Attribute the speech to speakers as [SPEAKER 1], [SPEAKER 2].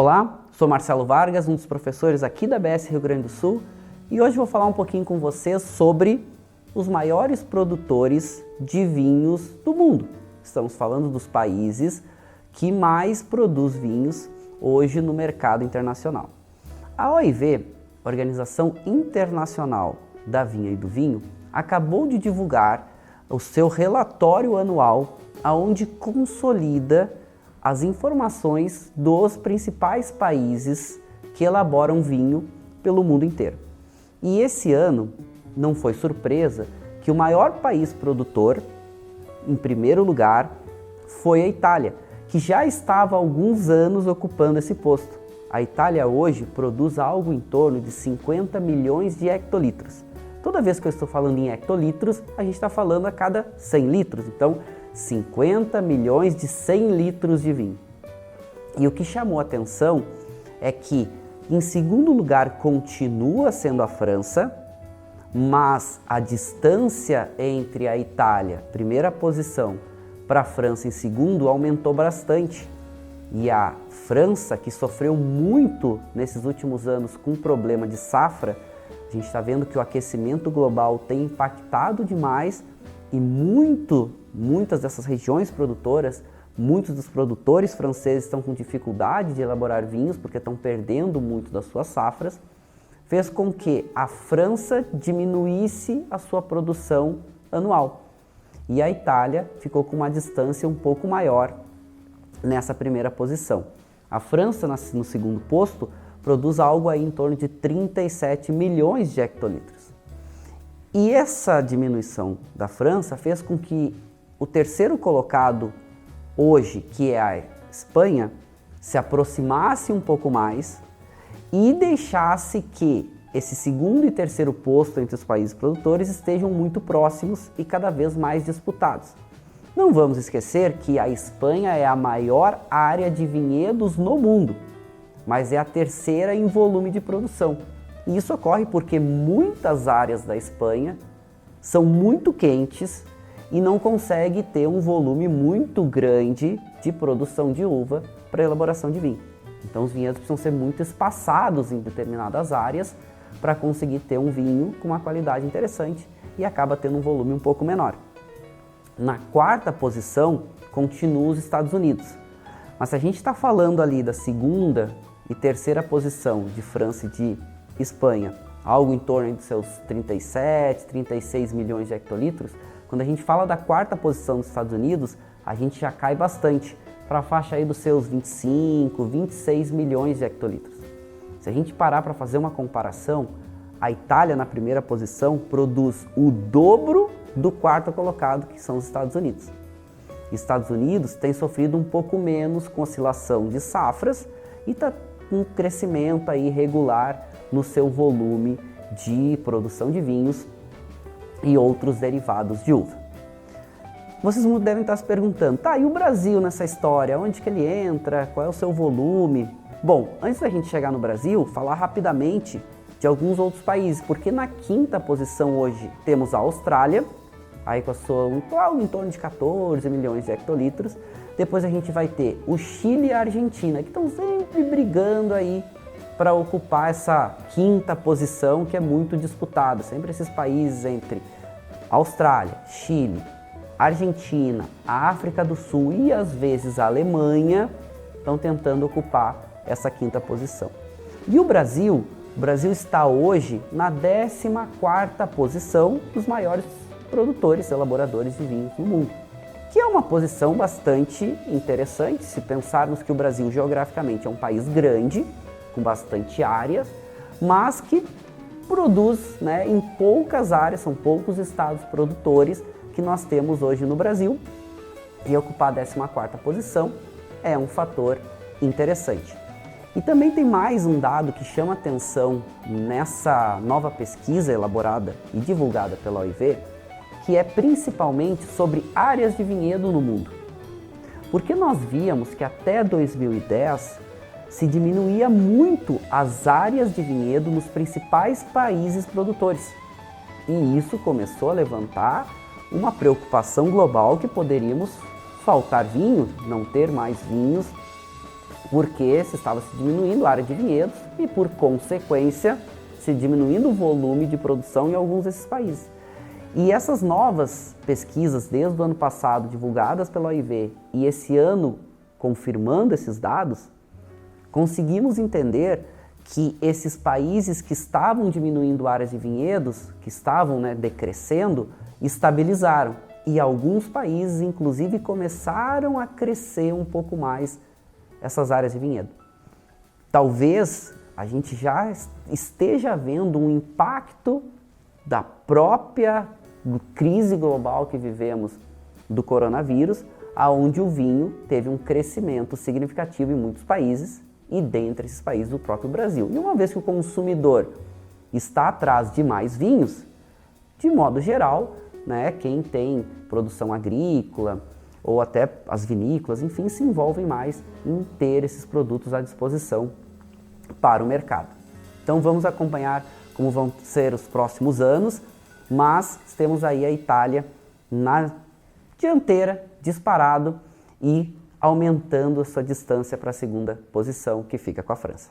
[SPEAKER 1] Olá, sou Marcelo Vargas, um dos professores aqui da BS Rio Grande do Sul, e hoje vou falar um pouquinho com vocês sobre os maiores produtores de vinhos do mundo. Estamos falando dos países que mais produz vinhos hoje no mercado internacional. A OIV, Organização Internacional da Vinha e do Vinho, acabou de divulgar o seu relatório anual, onde consolida as informações dos principais países que elaboram vinho pelo mundo inteiro. E esse ano não foi surpresa que o maior país produtor, em primeiro lugar, foi a Itália, que já estava há alguns anos ocupando esse posto. A Itália hoje produz algo em torno de 50 milhões de hectolitros. Toda vez que eu estou falando em hectolitros, a gente está falando a cada 100 litros. Então, 50 milhões de 100 litros de vinho. E o que chamou a atenção é que, em segundo lugar, continua sendo a França, mas a distância entre a Itália, primeira posição, para a França em segundo, aumentou bastante. E a França, que sofreu muito nesses últimos anos com problema de safra, a gente está vendo que o aquecimento global tem impactado demais e muitas dessas regiões produtoras, muitos dos produtores franceses estão com dificuldade de elaborar vinhos porque estão perdendo muito das suas safras, fez com que a França diminuísse a sua produção anual. E a Itália ficou com uma distância um pouco maior nessa primeira posição. A França, no segundo posto, produz algo aí em torno de 37 milhões de hectolitros. E essa diminuição da França fez com que o terceiro colocado hoje, que é a Espanha, se aproximasse um pouco mais e deixasse que esse segundo e terceiro posto entre os países produtores estejam muito próximos e cada vez mais disputados. Não vamos esquecer que a Espanha é a maior área de vinhedos no mundo, mas é a terceira em volume de produção. E isso ocorre porque muitas áreas da Espanha são muito quentes e não conseguem ter um volume muito grande de produção de uva para elaboração de vinho. Então os vinhedos precisam ser muito espaçados em determinadas áreas para conseguir ter um vinho com uma qualidade interessante e acaba tendo um volume um pouco menor. Na quarta posição continua os Estados Unidos. Mas se a gente está falando ali da segunda e terceira posição de França e de Espanha, algo em torno de seus 37, 36 milhões de hectolitros, quando a gente fala da quarta posição dos Estados Unidos, a gente já cai bastante para a faixa aí dos seus 25, 26 milhões de hectolitros. Se a gente parar para fazer uma comparação, a Itália na primeira posição produz o dobro do quarto colocado, que são os Estados Unidos. Estados Unidos tem sofrido um pouco menos com oscilação de safras e está com um crescimento aí regular no seu volume de produção de vinhos e outros derivados de uva. Vocês devem estar se perguntando, tá, e o Brasil nessa história? Onde que ele entra? Qual é o seu volume? Bom, antes da gente chegar no Brasil, falar rapidamente de alguns outros países, porque na quinta posição hoje temos a Austrália, aí com a sua algo em torno de 14 milhões de hectolitros. Depois a gente vai ter o Chile e a Argentina, que estão sempre brigando aí para ocupar essa quinta posição que é muito disputada. Sempre esses países entre Austrália, Chile, Argentina, a África do Sul e às vezes a Alemanha estão tentando ocupar essa quinta posição. E o Brasil está hoje na 14ª posição dos maiores produtores, elaboradores de vinhos no mundo, que é uma posição bastante interessante se pensarmos que o Brasil geograficamente é um país grande, com bastante áreas, mas que produz, em poucas áreas, são poucos estados produtores que nós temos hoje no Brasil, e ocupar a 14ª posição é um fator interessante. E também tem mais um dado que chama atenção nessa nova pesquisa elaborada e divulgada pela OIV, que é principalmente sobre áreas de vinhedo no mundo. Porque nós víamos que até 2010 se diminuía muito as áreas de vinhedo nos principais países produtores. E isso começou a levantar uma preocupação global que poderíamos faltar vinho, não ter mais vinhos porque se estava se diminuindo a área de vinhedos e, por consequência, se diminuindo o volume de produção em alguns desses países. E essas novas pesquisas, desde o ano passado, divulgadas pela OIV, e esse ano confirmando esses dados, conseguimos entender que esses países que estavam diminuindo áreas de vinhedos, que estavam decrescendo, estabilizaram. E alguns países, inclusive, começaram a crescer um pouco mais essas áreas de vinhedo. Talvez a gente já esteja vendo um impacto da própria crise global que vivemos do coronavírus, aonde o vinho teve um crescimento significativo em muitos países e dentre esses países do próprio Brasil. E uma vez que o consumidor está atrás de mais vinhos, de modo geral, quem tem produção agrícola ou até as vinícolas, enfim, se envolvem mais em ter esses produtos à disposição para o mercado. Então vamos acompanhar como vão ser os próximos anos, mas temos aí a Itália na dianteira, disparado e aumentando a sua distância para a segunda posição, que fica com a França.